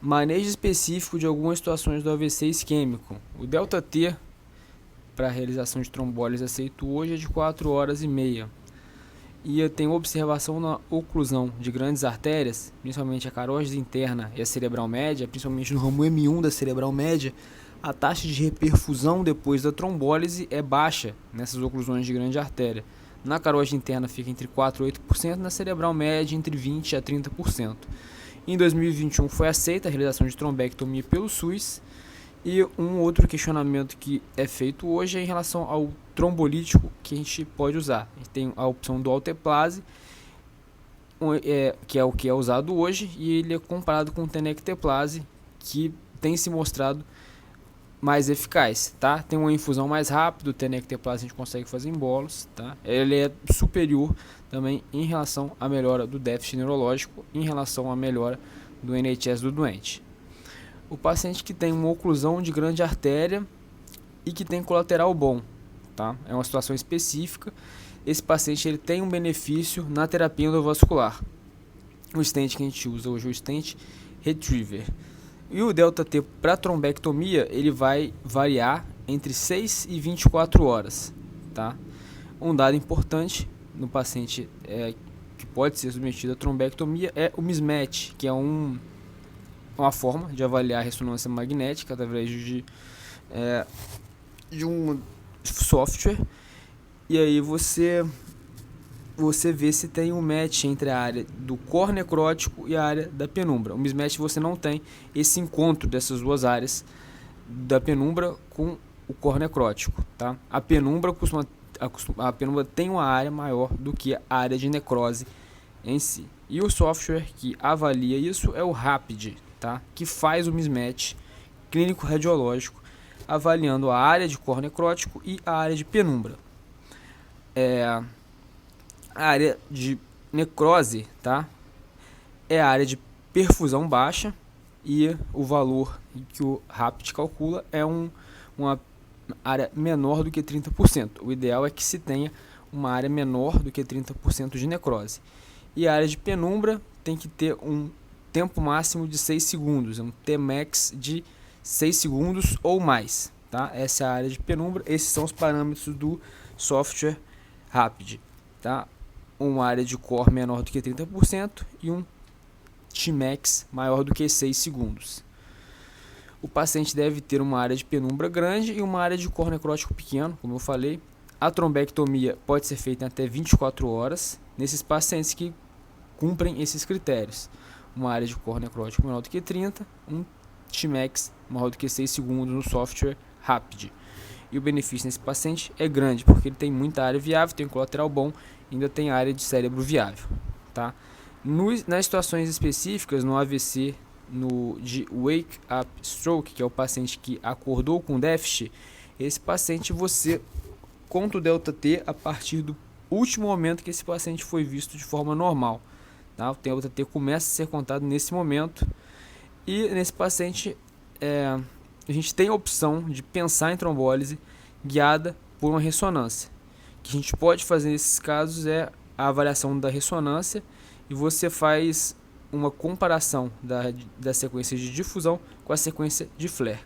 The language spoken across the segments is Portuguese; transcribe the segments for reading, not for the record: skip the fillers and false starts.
Manejo específico de algumas situações do AVC isquêmico. O delta T para a realização de trombólise aceito hoje é de 4 horas e meia. E eu tenho observação na oclusão de grandes artérias, principalmente a carótida interna e a cerebral média, principalmente no ramo M1 da cerebral média. A taxa de reperfusão depois da trombólise é baixa nessas oclusões de grande artéria. Na carótida interna fica entre 4 e 8%, na cerebral média entre 20 a 30%. Em 2021 foi aceita a realização de trombectomia pelo SUS. E um outro questionamento que é feito hoje é em relação ao trombolítico que a gente pode usar. A gente tem a opção do alteplase, que é o que é usado hoje, e ele é comparado com o tenecteplase, que tem se mostrado mais eficaz, tá? Tem uma infusão mais rápida, o tenecteplase a gente consegue fazer em bolos, tá? Ele é superior também em relação à melhora do déficit neurológico, em relação à melhora do NHS do doente. O paciente que tem uma oclusão de grande artéria e que tem colateral bom, tá? É uma situação específica. Esse paciente ele tem um benefício na terapia endovascular. O stent que a gente usa hoje é o stent retriever. E o delta T para trombectomia ele vai variar entre 6 e 24 horas, tá? Um dado importante no paciente que pode ser submetido a trombectomia é o mismatch, que é uma forma de avaliar a ressonância magnética através de um software, e aí você vê se tem um match entre a área do core necrótico e a área da penumbra. O mismatch você não tem esse encontro dessas duas áreas da penumbra com o core necrótico, tá? A penumbra tem uma área maior do que a área de necrose em si. E o software que avalia isso é o RAPID, tá? Que faz o mismatch clínico radiológico, avaliando a área de core necrótico e a área de penumbra. A área de necrose, tá? É a área de perfusão baixa, e o valor que o RAPID calcula é uma área menor do que 30%. O ideal é que se tenha uma área menor do que 30% de necrose. E a área de penumbra tem que ter um tempo máximo de 6 segundos, um Tmax de 6 segundos ou mais, tá? Essa é a área de penumbra, esses são os parâmetros do software RAPID, tá? Uma área de core menor do que 30% e um Tmax maior do que 6 segundos. O paciente deve ter uma área de penumbra grande e uma área de core necrótico pequeno, como eu falei. A trombectomia pode ser feita em até 24 horas nesses pacientes que cumprem esses critérios. Uma área de core necrótico menor do que 30, um Tmax maior do que 6 segundos no software RAPID. E o benefício nesse paciente é grande, porque ele tem muita área viável, tem um colateral bom, ainda tem área de cérebro viável, tá? Nas situações específicas, no AVC, de Wake Up Stroke, que é o paciente que acordou com déficit, esse paciente você conta o delta T a partir do último momento que esse paciente foi visto de forma normal, tá? O delta T começa a ser contado nesse momento, e nesse paciente a gente tem a opção de pensar em trombólise guiada por uma ressonância. O que a gente pode fazer nesses casos é a avaliação da ressonância, e você faz uma comparação da sequência de difusão com a sequência de flare.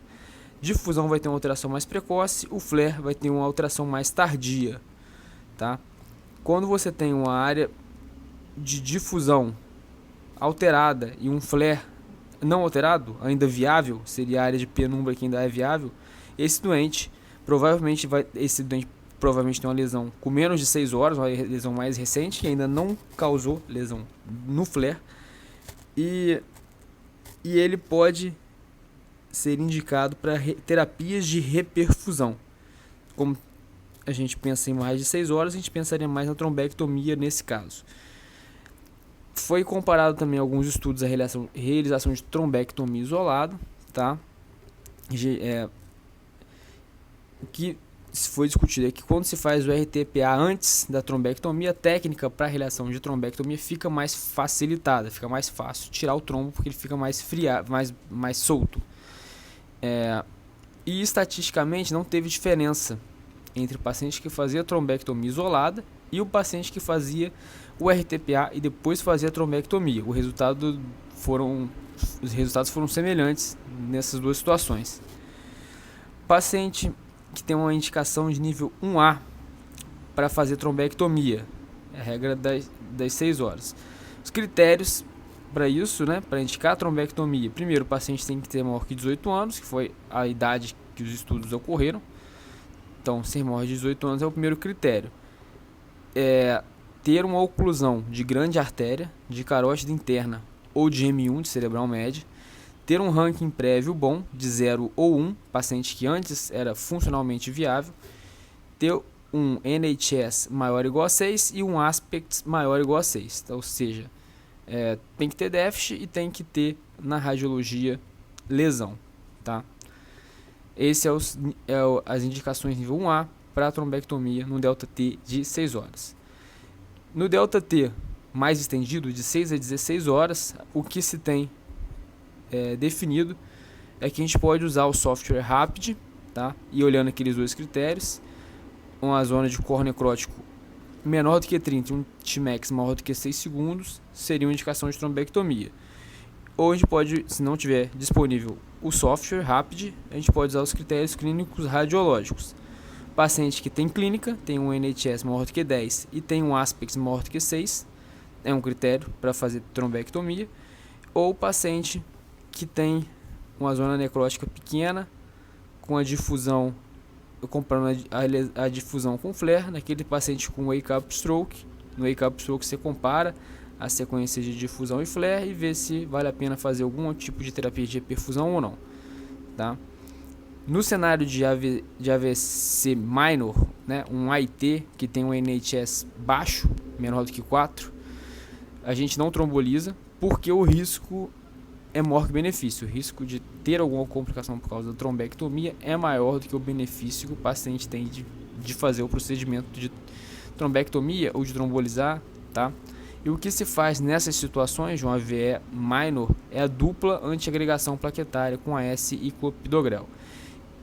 Difusão vai ter uma alteração mais precoce, o flare vai ter uma alteração mais tardia, tá? Quando você tem uma área de difusão alterada e um flare não alterado, ainda viável, seria a área de penumbra que ainda é viável, esse doente provavelmente tem uma lesão com menos de 6 horas, uma lesão mais recente, que ainda não causou lesão no flare, e ele pode ser indicado para terapias de reperfusão. Como a gente pensa em mais de 6 horas, a gente pensaria mais na trombectomia nesse caso. Foi comparado também alguns estudos a realização de trombectomia isolada, tá? O que foi discutido é que quando se faz o RTPA antes da trombectomia, a técnica para a realização de trombectomia fica mais facilitada, fica mais fácil tirar o trombo porque ele fica mais mais solto. E estatisticamente não teve diferença entre o paciente que fazia trombectomia isolada e o paciente que fazia o RTPA e depois fazia a trombectomia. O resultado foram os resultados foram semelhantes nessas duas situações. Paciente que tem uma indicação de nível 1A para fazer trombectomia, é a regra das 6 horas. Os critérios para isso, né, para indicar a trombectomia: primeiro, o paciente tem que ter maior que 18 anos, que foi a idade que os estudos ocorreram. Então, ser maior de 18 anos é o primeiro critério. Ter uma oclusão de grande artéria, de carótida interna ou de M1, de cerebral média. Ter um ranking prévio bom, de 0 ou 1, paciente que antes era funcionalmente viável. Ter um NHS maior ou igual a 6 e um Aspects maior ou igual a 6. Então, ou seja, tem que ter déficit e tem que ter na radiologia lesão. Tá? Esse as indicações nível 1A para a trombectomia no delta T de 6 horas. No delta T mais estendido, de 6 a 16 horas, o que se tem definido é que a gente pode usar o software Rapid, tá? E olhando aqueles dois critérios, uma zona de core necrótico menor do que 30 e um Tmax maior do que 6 segundos seria uma indicação de trombectomia. Ou a gente pode, se não tiver disponível o software Rapid, a gente pode usar os critérios clínicos radiológicos. Paciente que tem clínica, tem um NHS maior do que 10 e tem um Aspects maior do que 6, é um critério para fazer trombectomia. Ou paciente que tem uma zona necrótica pequena, com a difusão, comparando a difusão com flare, naquele paciente com wake-up stroke. No wake-up stroke você compara a sequência de difusão e flare e vê se vale a pena fazer algum tipo de terapia de perfusão ou não. Tá? No cenário de AVC minor, né, um AIT que tem um NHS baixo, menor do que 4, a gente não tromboliza, porque o risco é maior que o benefício. O risco de ter alguma complicação por causa da trombectomia é maior do que o benefício que o paciente tem de fazer o procedimento de trombectomia ou de trombolizar. Tá? E o que se faz nessas situações de um AVE minor é a dupla antiagregação plaquetária com AS e clopidogrel.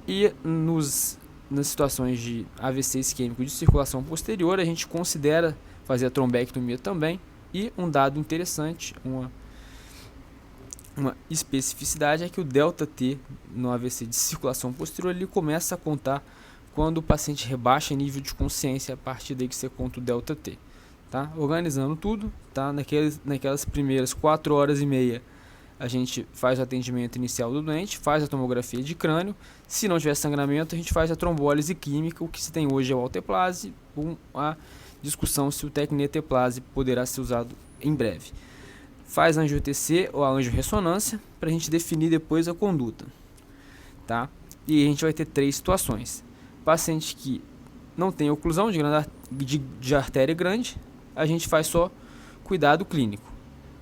E nas situações de AVC isquêmico de circulação posterior, a gente considera fazer a trombectomia também. E um dado interessante, uma especificidade, é que o delta T no AVC de circulação posterior ele começa a contar quando o paciente rebaixa nível de consciência, a partir daí que você conta o delta T. Tá? Organizando tudo, tá? Naquelas primeiras 4 horas e meia a gente faz o atendimento inicial do doente, faz a tomografia de crânio. Se não tiver sangramento, a gente faz a trombólise química. O que se tem hoje é o alteplase, com a discussão se o tecneteplase poderá ser usado em breve. Faz a angio-TC ou a angio-ressonância para a gente definir depois a conduta. Tá? E a gente vai ter 3 situações. Paciente que não tem oclusão de artéria grande, a gente faz só cuidado clínico.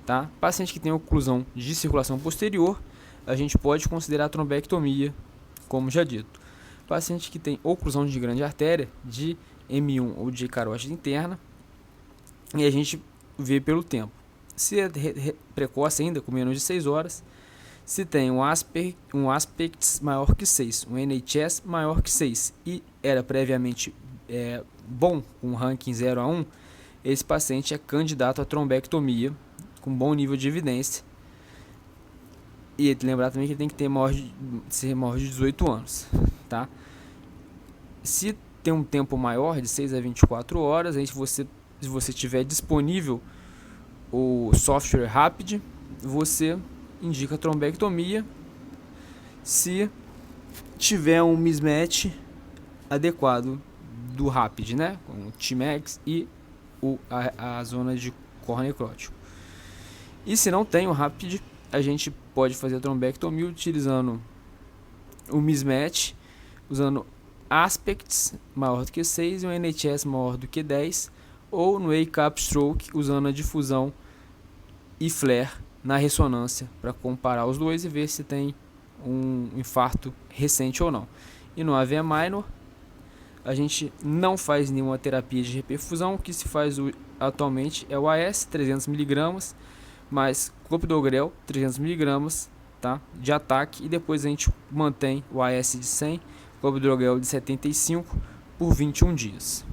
Tá? Paciente que tem oclusão de circulação posterior, a gente pode considerar a trombectomia, como já dito. Paciente que tem oclusão de grande artéria, de M1 ou de carótida interna, e a gente vê pelo tempo. Se é precoce ainda, com menos de 6 horas, se tem um Aspects maior que 6, um NHS maior que 6 e era previamente bom, com ranking 0 a 1, esse paciente é candidato a trombectomia com bom nível de evidência. E lembrar também que ele tem que ter ser maior de 18 anos. Tá? Se tem um tempo maior, de 6 a 24 horas, aí se você tiver disponível o software Rapid, você indica a trombectomia se tiver um mismatch adequado do Rapid, né? Com o Tmax e a zona de core necrótico. E se não tem o Rapid, a gente pode fazer a trombectomia utilizando o mismatch, usando Aspects maior do que 6 e um NHS maior do que 10, ou no wake-up stroke, usando a difusão e flare na ressonância para comparar os dois e ver se tem um infarto recente ou não. E no AVE minor, a gente não faz nenhuma terapia de reperfusão. O que se faz atualmente é o AS 300mg mais clopidogrel 300mg, tá, de ataque, e depois a gente mantém o AS de 100, clopidogrel de 75 por 21 dias.